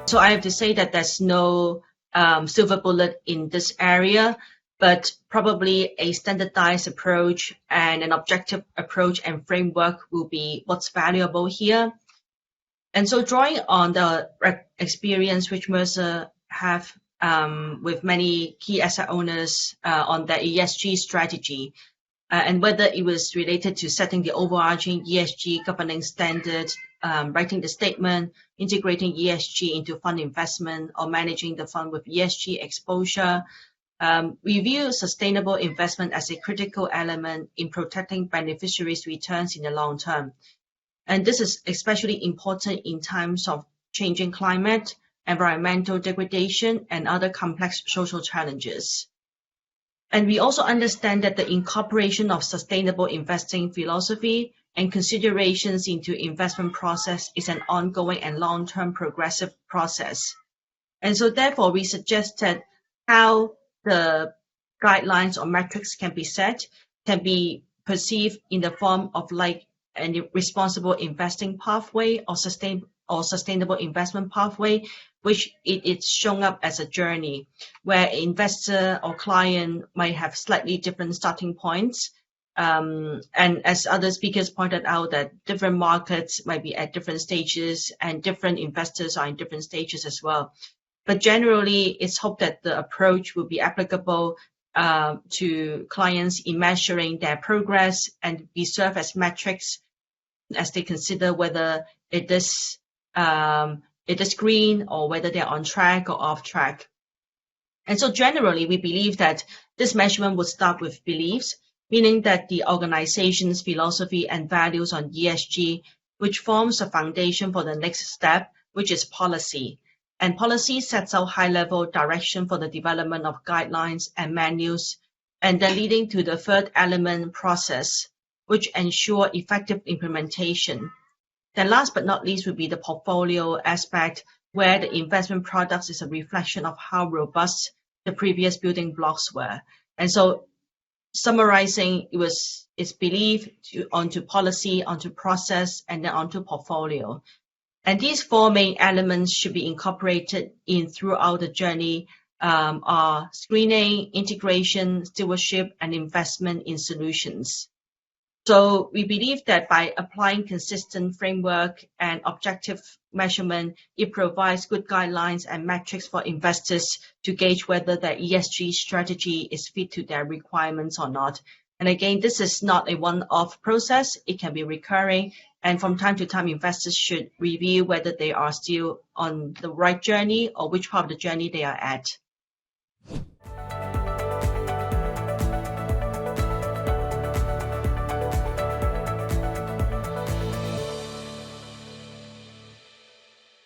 So I have to say that there's no silver bullet in this area, but probably a standardized approach and an objective approach and framework will be what's valuable here. And so drawing on the experience which Mercer have with many key asset owners on their ESG strategy, and whether it was related to setting the overarching ESG governance standard, writing the statement, integrating ESG into fund investment, or managing the fund with ESG exposure. We view sustainable investment as a critical element in protecting beneficiaries' returns in the long term. And this is especially important in times of changing climate, environmental degradation, and other complex social challenges. And we also understand that the incorporation of sustainable investing philosophy and considerations into investment process is an ongoing and long-term progressive process. And so therefore, we suggested how the guidelines or metrics can be set, can be perceived in the form of like a responsible investing pathway or sustainable investment pathway, which it's shown up as a journey where investor or client might have slightly different starting points. And as other speakers pointed out, that different markets might be at different stages and different investors are in different stages as well. But generally, it's hoped that the approach will be applicable to clients in measuring their progress and be served as metrics as they consider whether it is green or whether they're on track or off track. And so generally, we believe that this measurement would start with beliefs, meaning that the organization's philosophy and values on ESG, which forms the foundation for the next step, which is policy. And policy sets out high-level direction for the development of guidelines and manuals, and then leading to the third element, process, which ensure effective implementation. Then last but not least would be the portfolio aspect, where the investment products is a reflection of how robust the previous building blocks were. And so summarizing, it's belief onto policy, onto process, and then onto portfolio. And these four main elements should be incorporated in throughout the journey are screening, integration, stewardship, and investment in solutions. So we believe that by applying consistent framework and objective measurement, it provides good guidelines and metrics for investors to gauge whether their ESG strategy is fit to their requirements or not. And again, this is not a one-off process. It can be recurring. And from time to time, investors should review whether they are still on the right journey or which part of the journey they are at.